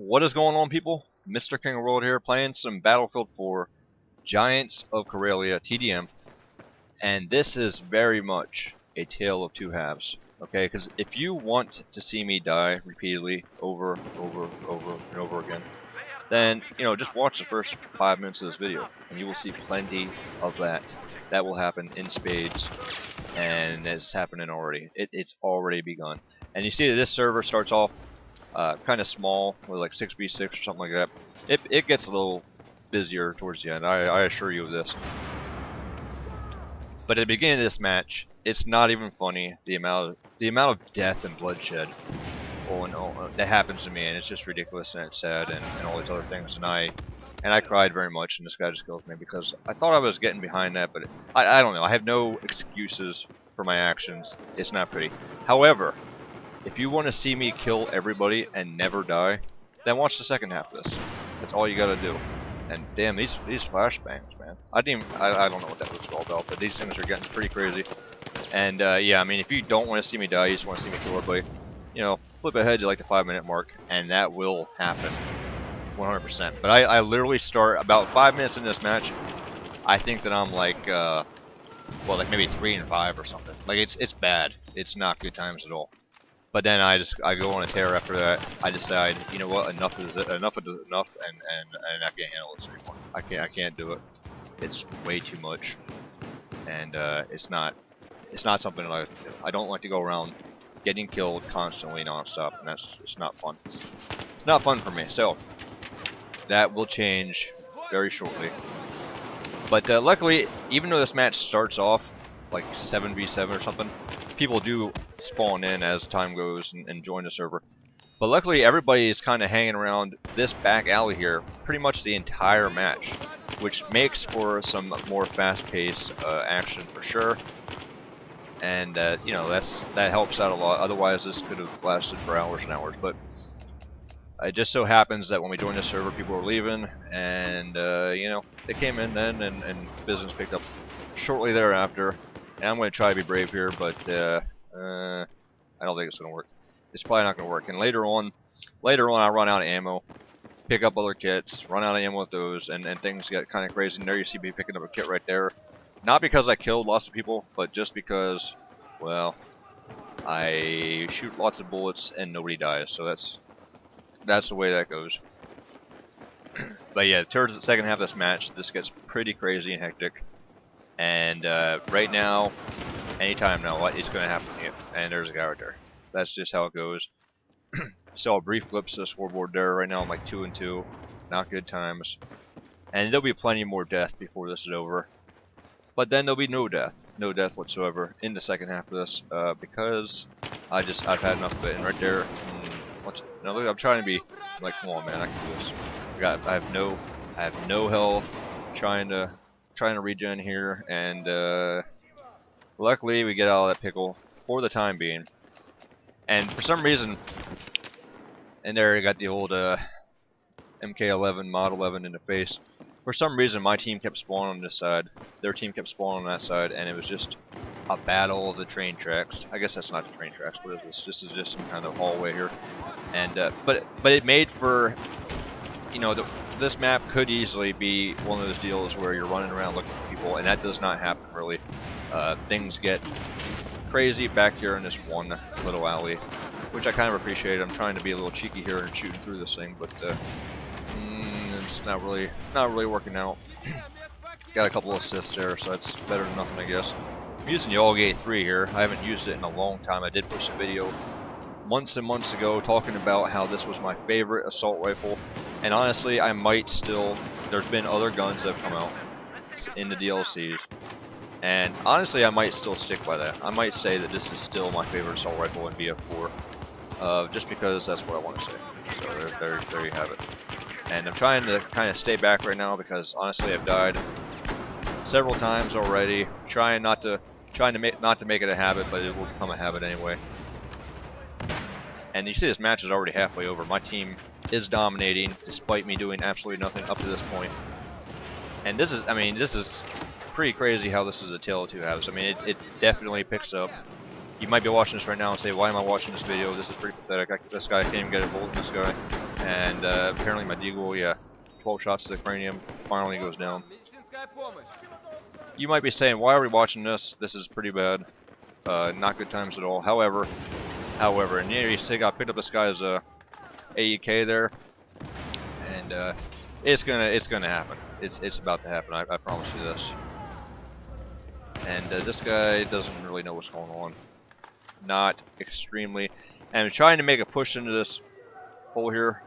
What is going on, people? Mr. King of World here, playing some Battlefield 4 Giants of Karelia TDM, and this is very much a tale of two halves. Okay, because if you want to see me die repeatedly over and over again, then just watch the first 5 minutes of this video, and you will see plenty of that. That will happen in spades, and it's happening already. It's already begun. And you see that this server starts off kind of small, with like 6v6 or something like that. It gets a little busier towards the end, I assure you of this. But at the beginning of this match, it's not even funny, the amount of death and bloodshed that happens to me, and it's just ridiculous, and it's sad, and all these other things, and I cried very much, and this guy just killed me because I thought I was getting behind that, but I don't know. I have no excuses for my actions. It's not pretty. However, if you want to see me kill everybody and never die, then watch the second half of this. That's all you gotta do. And damn, these flashbangs, man. I don't know what that was all about, but these things are getting pretty crazy. And yeah, I mean, if you don't want to see me die, you just want to see me kill everybody, flip ahead to like the 5-minute mark, and that will happen 100%. But I literally start about 5 minutes in this match. I think that I'm like, well, like maybe 3 and 5 or something. Like it's bad. It's not good times at all. But then I go on a tear after that. I decide, you know what, enough is enough, and I can't handle this anymore. I can't do it. It's way too much, and it's not something that I don't like to go around getting killed constantly nonstop, and it's not fun. It's not fun for me. So that will change very shortly. But luckily, even though this match starts off like 7v7 or something, people do spawn in as time goes and join the server. But luckily, everybody is kind of hanging around this back alley here pretty much the entire match, which makes for some more fast-paced action for sure. And that helps out a lot. Otherwise, this could have lasted for hours and hours. But it just so happens that when we joined the server, people were leaving, and they came in then, and business picked up shortly thereafter. And I'm going to try to be brave here, but I don't think it's going to work. It's probably not going to work. And later on, I run out of ammo, pick up other kits, run out of ammo with those, and things get kind of crazy. And there you see me picking up a kit right there. Not because I killed lots of people, but just because, well, I shoot lots of bullets and nobody dies. So that's the way that goes. But yeah, towards the second half of this match, this gets pretty crazy and hectic. And right now, anytime now, it's going to happen to you. And there's a guy right there. That's just how it goes. Saw a brief glimpse of the scoreboard there. Right now I'm like 2 and 2. Not good times. And there'll be plenty more death before this is over. But then there'll be no death. No death whatsoever in the second half of this. Because I've had enough of it. And right there, now look, I'm trying to be like, come on, man, I can do this. I have no health. Trying to regen here, and luckily we get out of that pickle for the time being. And for some reason, and there you got the old MK11 Mod 11 in the face. For some reason, my team kept spawning on this side, their team kept spawning on that side, and it was just a battle of the train tracks. I guess that's not the train tracks. What is this? This is just some kind of hallway here, and but it made for, this map could easily be one of those deals where you're running around looking for people, and that does not happen really. Things get crazy back here in this one little alley, which I kind of appreciate. I'm trying to be a little cheeky here and shooting through this thing, but it's not really working out. Got a couple assists there, so that's better than nothing, I guess. I'm using the Allgate 3 here. I haven't used it in a long time. I did post a video months and months ago talking about how this was my favorite assault rifle, and honestly, I might still. There's been other guns that have come out in the DLCs, and honestly, I might still stick by that. I might say that this is still my favorite assault rifle in BF4, just because that's what I want to say. So there you have it. And I'm trying to kind of stay back right now because honestly, I've died several times already. Trying not to make it a habit, but it will become a habit anyway. And you see this match is already halfway over. My team is dominating despite me doing absolutely nothing up to this point. And this is pretty crazy how this is a tale of two halves. I mean, it definitely picks up. You might be watching this right now and say, why am I watching this video? This is pretty pathetic. This guy can't even get a bullet in this guy. And apparently my deagle, yeah, 12 shots to the cranium, finally goes down. You might be saying, why are we watching this? This is pretty bad. Not good times at all. However, and yeah, you see, I picked up this guy's AEK there, and it's gonna happen. It's about to happen. I promise you this. And this guy doesn't really know what's going on. Not extremely. And I'm trying to make a push into this hole here.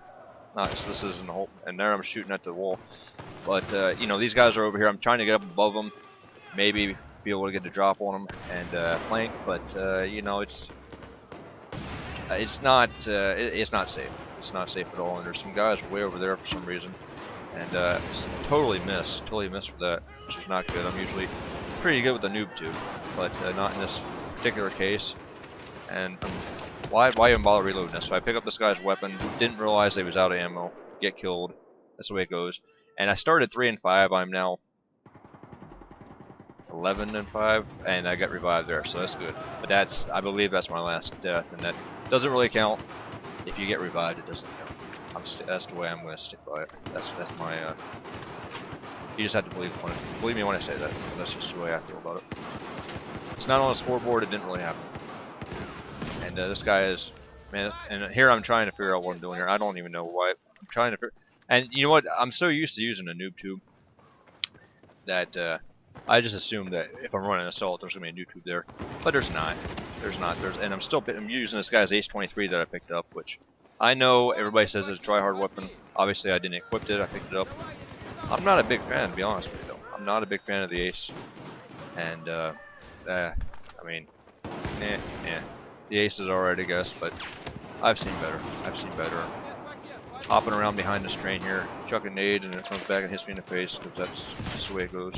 Nice, this isn't a hole. And there I'm shooting at the wall. But, you know, these guys are over here. I'm trying to get up above them. Maybe be able to get a drop on them and flank. But, you know, it's not safe. It's not safe at all. And there's some guys way over there for some reason. And totally missed for that, which is not good. I'm usually pretty good with the noob tube, but not in this particular case. And why even bother reloading this? So I pick up this guy's weapon, didn't realize he was out of ammo, get killed. That's the way it goes. And I started 3 and 5. I'm now 11 and 5, and I got revived there, so that's good. But I believe that's my last death, and that doesn't really count. If you get revived, it doesn't count. That's the way I'm going to stick by it. That's my. You just have to believe me when I say that. That's just the way I feel about it. It's not on the scoreboard. It didn't really happen. And this guy is, man. And here I'm trying to figure out what I'm doing here. I don't even know why. I'm trying to figure. And you know what? I'm so used to using a noob tube that I just assume that if I'm running assault, there's gonna be a noob tube there. But there's not. And I'm using this guy's Ace 23 that I picked up, which I know everybody says it's a try-hard weapon. Obviously, I didn't equip it. I picked it up. I'm not a big fan, to be honest with you, though. I'm not a big fan of the Ace. And, I mean, the Ace is alright, I guess, but I've seen better. Hopping around behind this train here, chuck a nade, and it comes back and hits me in the face, because that's just the way it goes.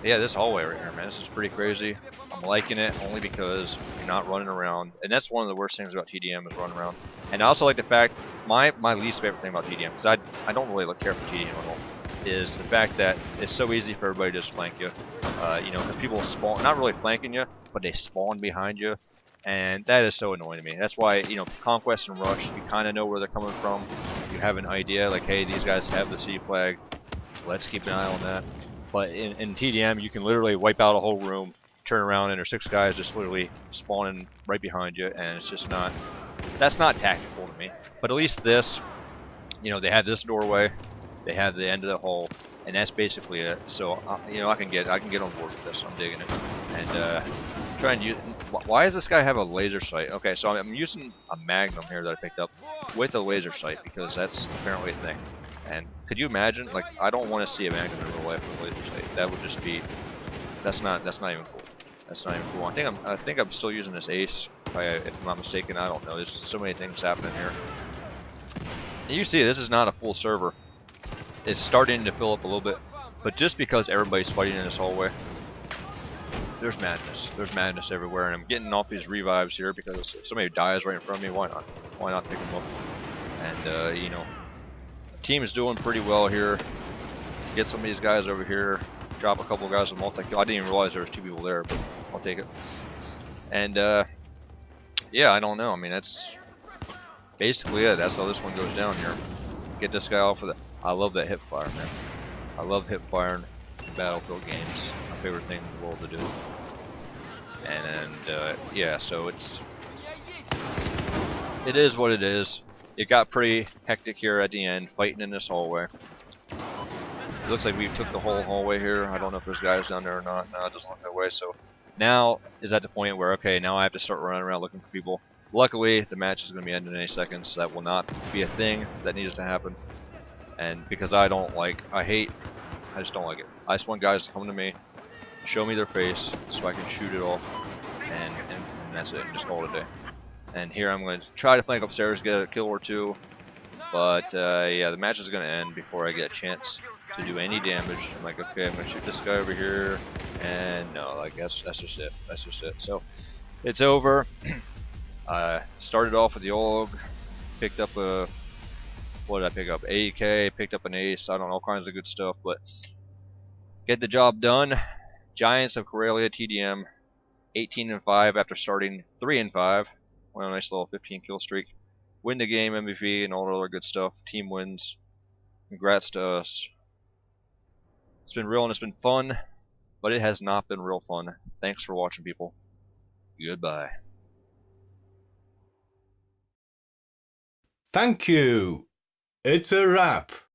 Yeah, this hallway right here, man, this is pretty crazy. I'm liking it only because you're not running around, and that's one of the worst things about TDM is running around. And I also like the fact, my least favorite thing about TDM, because I don't really care for TDM at all, is the fact that it's so easy for everybody to just flank you. You know, because people spawn, not really flanking you, but they spawn behind you, and that is so annoying to me. That's why, you know, Conquest and Rush, you kind of know where they're coming from. You have an idea, like, hey, these guys have the C flag, let's keep an eye on that. But in TDM, you can literally wipe out a whole room, turn around, and there's 6 guys just literally spawning right behind you, and it's just not. That's not tactical to me. But at least this, you know, they have this doorway, they have the end of the hole, and that's basically it. So you know, I can get on board with this. I'm digging it. And try and use. Why does this guy have a laser sight? Okay, so I'm using a Magnum here that I picked up with a laser sight because that's apparently a thing. And could you imagine? Like, I don't want to see a Magnum in real life with a laser sight. That would just be. That's not even cool. That's not even cool. I think I'm still using this Ace. If I'm not mistaken, I don't know. There's so many things happening here. And you see, this is not a full server. It's starting to fill up a little bit, but just because everybody's fighting in this hallway, there's madness. There's madness everywhere, and I'm getting off these revives here because if somebody dies right in front of me, why not? Why not pick them up? And you know, the team is doing pretty well here. Get some of these guys over here. Drop a couple of guys with multi-kill. I didn't even realize there was 2 people there, but I'll take it. And yeah, I don't know. I mean, that's basically it. That's how this one goes down here. Get this guy off of the. I love that hip fire, man. I love hip firing in Battlefield games. My favorite thing in the world to do. And yeah, so it is what it is. It got pretty hectic here at the end, fighting in this hallway. It looks like we took the whole hallway here. I don't know if there's guys down there or not. No, it doesn't look that way. So now is at the point where, okay, now I have to start running around looking for people. Luckily, the match is going to be ending in any second, so that will not be a thing that needs to happen. And because I just don't like it. I just want guys to come to me, show me their face, so I can shoot it off, and that's it, and just call it a day. And here I'm going to try to flank upstairs, get a kill or 2, but yeah, the match is going to end before I get a chance to do any damage. I'm like, okay, I'm going to shoot this guy over here, and no, like that's just it. That's just it. So it's over. Started off with the AUG, picked up a. What did I pick up? AEK, picked up an Ace, I don't know, all kinds of good stuff, but get the job done. Giants of Karelia TDM, 18 and 5 after starting 3 and 5. Well, a nice little 15 kill streak. win the game, MVP, and all the other good stuff. Team wins. Congrats to us. It's been real and it's been fun, but it has not been real fun. Thanks for watching, people. Goodbye. Thank you. It's a wrap.